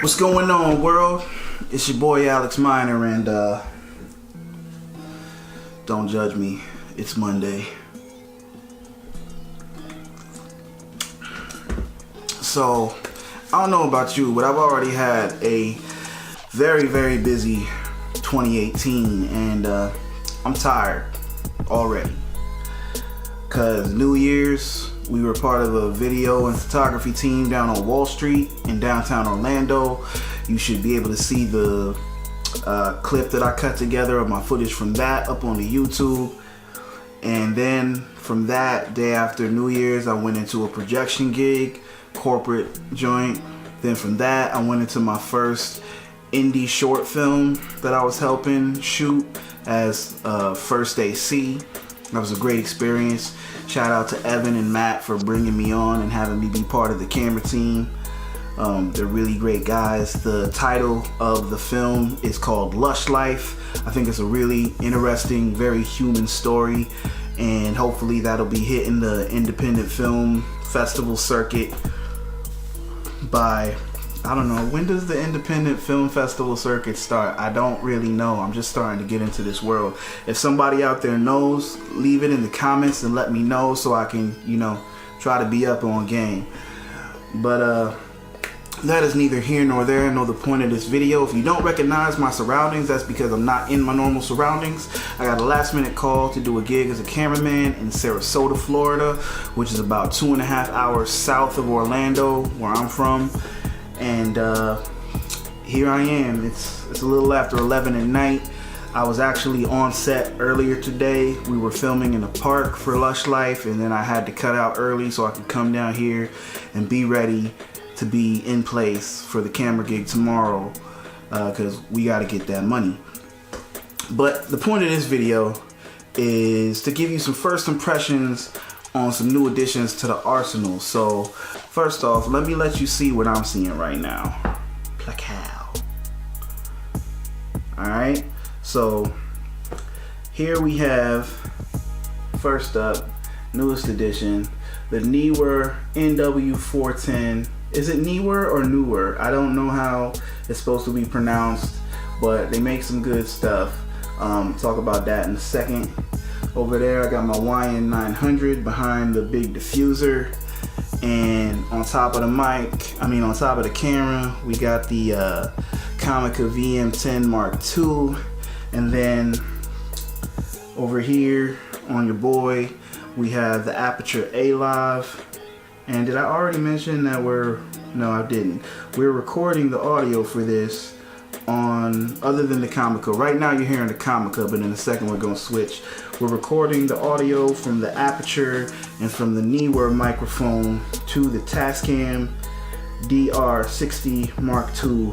What's going on, world? It's your boy Alex Miner, and don't judge me, it's Monday. So, I don't know about you, but I've already had a very, very busy 2018, and I'm tired already. Cause New Year's, we were part of a video and photography team down on Wall Street in downtown Orlando. You should be able to see the clip that I cut together of my footage from that up on the YouTube. And then from that, day after New Year's, I went into a projection gig, corporate joint. Then from that, I went into my first indie short film that I was helping shoot as First AC. That was a great experience. Shout out to Evan and Matt for bringing me on and having me be part of the camera team. They're really great guys. The title of the film is called Lush Life. I think it's a really interesting, very human story, and hopefully that'll be hitting the independent film festival circuit by, I don't know, when does the independent film festival circuit start? I don't really know. I'm just starting to get into this world. If somebody out there knows, leave it in the comments and let me know so I can, try to be up on game. But that is neither here nor there, nor the point of this video. If you don't recognize my surroundings, that's because I'm not in my normal surroundings. I got a last minute call to do a gig as a cameraman in Sarasota, Florida, which is about 2.5 hours south of Orlando, where I'm from. And here I am. It's a little after 11 at night. I was actually on set earlier today. We were filming in a park for Lush Life, and then I had to cut out early so I could come down here and be ready to be in place for the camera gig tomorrow, because we got to get that money. But the point of this video is to give you some first impressions on some new additions to the arsenal. So first off, let me let you see what I'm seeing right now. Placal. Alright, so here we have, first up, newest addition, the Neewer NW410. Is it Neewer or Newer? I don't know how it's supposed to be pronounced, but they make some good stuff. Talk about that in a second. Over there, I got my YN900 behind the big diffuser, and on top of the camera, we got the Komica VM10 Mark II, and then over here on your boy, we have the Aputure A-Live. And did I already mention that no, I didn't. We're recording the audio for this on, other than the Komica. Right now you're hearing the Komica, but in a second we're gonna switch. We're recording the audio from the Aputure and from the Neewer microphone to the Tascam DR60 Mark II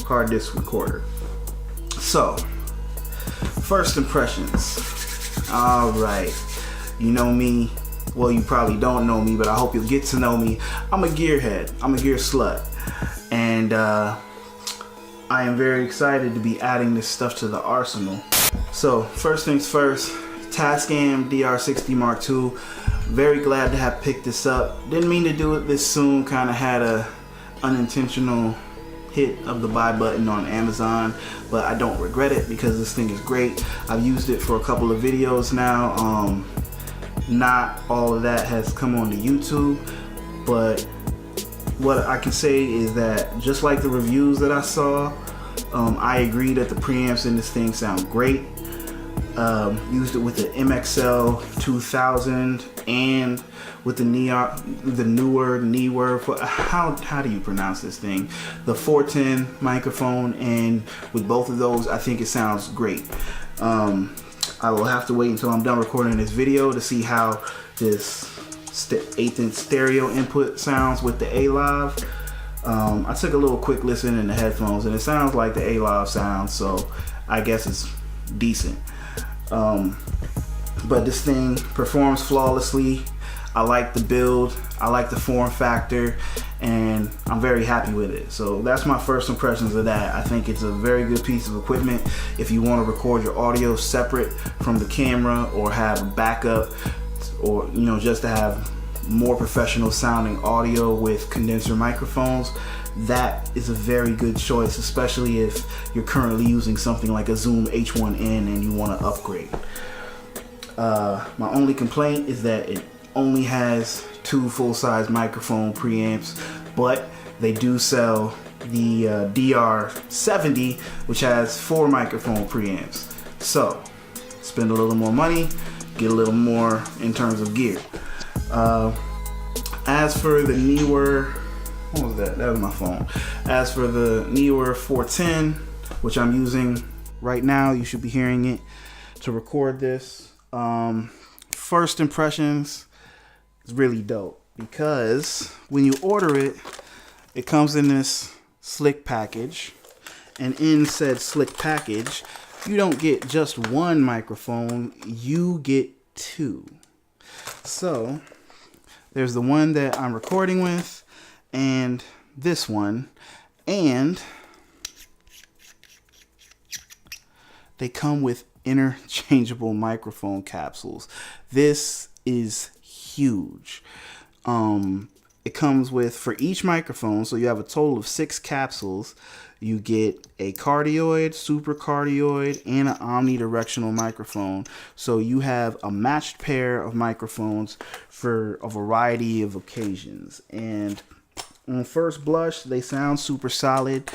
hard disk recorder. So, first impressions. All right, you know me. Well, you probably don't know me, but I hope you'll get to know me. I'm a gearhead. I'm a gear slut. And I am very excited to be adding this stuff to the arsenal. So, first things first, Tascam DR60 Mark II. Very glad to have picked this up. Didn't mean to do it this soon. Kind of had a unintentional hit of the buy button on Amazon, but I don't regret it because this thing is great. I've used it for a couple of videos now. Not all of that has come on to YouTube, but what I can say is that just like the reviews that I saw, I agree that the preamps in this thing sound great. Used it with the MXL 2000 and with the Neewer, how do you pronounce this thing? The 410 microphone, and with both of those, I think it sounds great. I will have to wait until I'm done recording this video to see how this 1/8" stereo input sounds with the A-Live. I took a little quick listen in the headphones, and it sounds like the A-Live sounds, so I guess it's decent. But this thing performs flawlessly. I like the build, I like the form factor, and I'm very happy with it. So that's my first impressions of that. I think it's a very good piece of equipment if you want to record your audio separate from the camera, or have backup, or just to have more professional sounding audio with condenser microphones, that is a very good choice, especially if you're currently using something like a Zoom H1n and you want to upgrade. My only complaint is that it only has 2 full-size microphone preamps, but they do sell the DR70, which has 4 microphone preamps. So spend a little more money, get a little more in terms of gear. As for the Neewer, what was that? That was my phone. As for the Neewer 410, which I'm using right now, you should be hearing it to record this. First impressions is really dope because when you order it, it comes in this slick package, and in said slick package, you don't get just 1 microphone, you get 2. So there's the one that I'm recording with and this one, and they come with interchangeable microphone capsules. This is huge. It comes with, for each microphone, so you have a total of 6 capsules. You get a cardioid, super cardioid, and an omnidirectional microphone. So you have a matched pair of microphones for a variety of occasions. And on first blush, they sound super solid.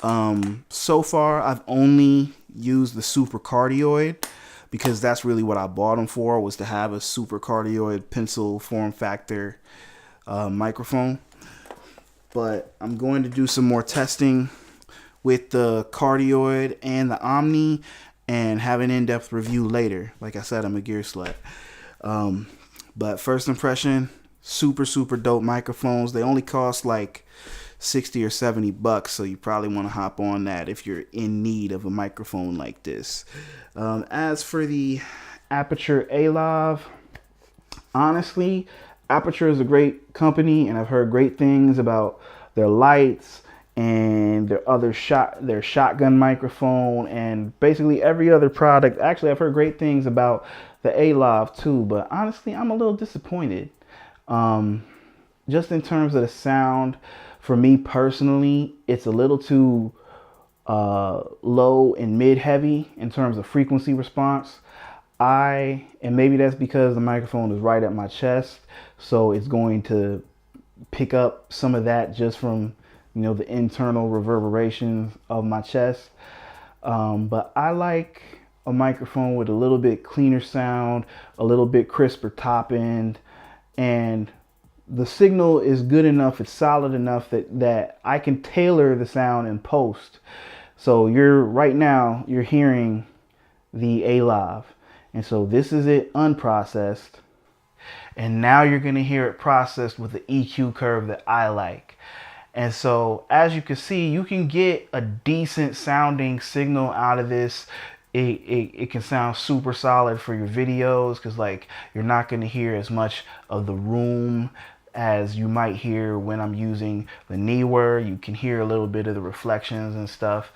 So far, I've only used the super cardioid because that's really what I bought them for, was to have a super cardioid pencil form factor microphone. But I'm going to do some more testing with the cardioid and the Omni and have an in-depth review later. Like I said, I'm a gear slut. But first impression, super dope microphones. They only cost like 60 or 70 bucks, so you probably want to hop on that if you're in need of a microphone like this. As for the Aputure A-Lav, honestly, Aputure is a great company, and I've heard great things about their lights and their shotgun microphone and basically every other product. Actually, I've heard great things about the A-Lav too, but honestly, I'm a little disappointed. Just in terms of the sound, for me personally, it's a little too low and mid-heavy in terms of frequency response. And maybe that's because the microphone is right at my chest, so it's going to pick up some of that just from, you know, the internal reverberations of my chest. But I like a microphone with a little bit cleaner sound, a little bit crisper top end, and the signal is good enough, it's solid enough that I can tailor the sound in post. So right now you're hearing the A-Lav, and so this is it unprocessed, and now you're going to hear it processed with the EQ curve that I like. And so as you can see, you can get a decent sounding signal out of this. It can sound super solid for your videos, because like you're not going to hear as much of the room as you might hear when I'm using the Neewer. You can hear a little bit of the reflections and stuff,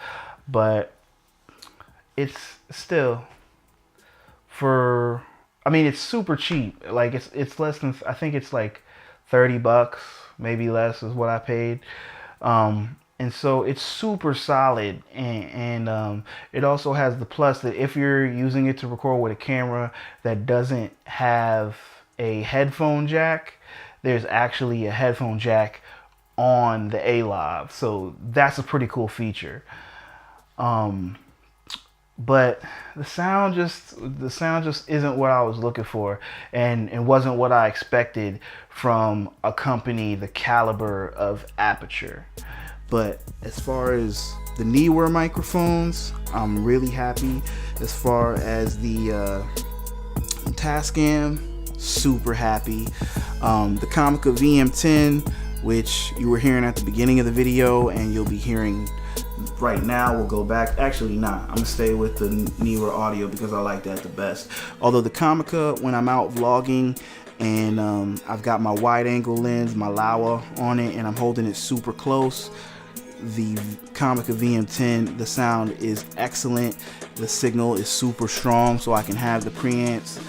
but it's still, it's super cheap. Like it's less than, I think it's like 30 bucks, maybe less is what I paid. And so it's super solid, and it also has the plus that if you're using it to record with a camera that doesn't have a headphone jack, there's actually a headphone jack on the A-Lav. So that's a pretty cool feature. But the sound just isn't what I was looking for, and wasn't what I expected from a company the caliber of Aputure. But as far as the Neewer microphones, I'm really happy. As far as the Tascam, super happy. The Comica VM10, which you were hearing at the beginning of the video and you'll be hearing right now, we'll go back. Actually, I'm gonna stay with the Neewer audio because I like that the best. Although the Comica, when I'm out vlogging and I've got my wide angle lens, my Laowa on it, and I'm holding it super close, the Comica VM10, the sound is excellent. The signal is super strong, so I can have the preamps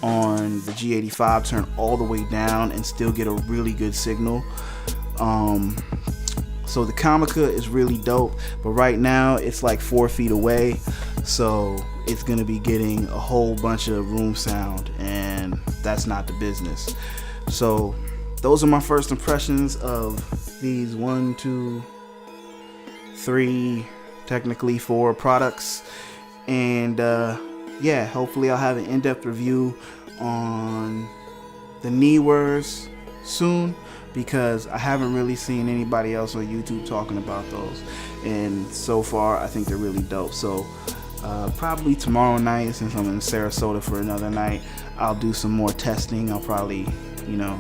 on the G85 turn all the way down and still get a really good signal. So the Comica is really dope, but right now it's like 4 feet away, so it's gonna be getting a whole bunch of room sound, and that's not the business. So those are my first impressions of these 1, 2, 3, technically 4 products. And yeah, hopefully I'll have an in-depth review on the Neewer's soon, because I haven't really seen anybody else on YouTube talking about those, and so far I think they're really dope. So probably tomorrow night, since I'm in Sarasota for another night, I'll do some more testing. I'll probably, you know,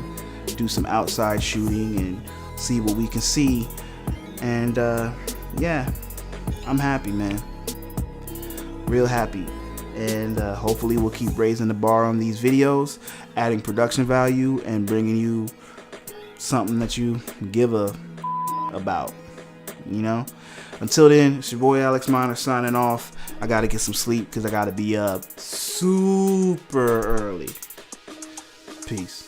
do some outside shooting and see what we can see. And yeah, I'm happy, man, real happy. And hopefully we'll keep raising the bar on these videos, adding production value and bringing you something that you give a about, you know. Until then, it's your boy Alex Miner signing off. I gotta get some sleep because I gotta be up super early. Peace.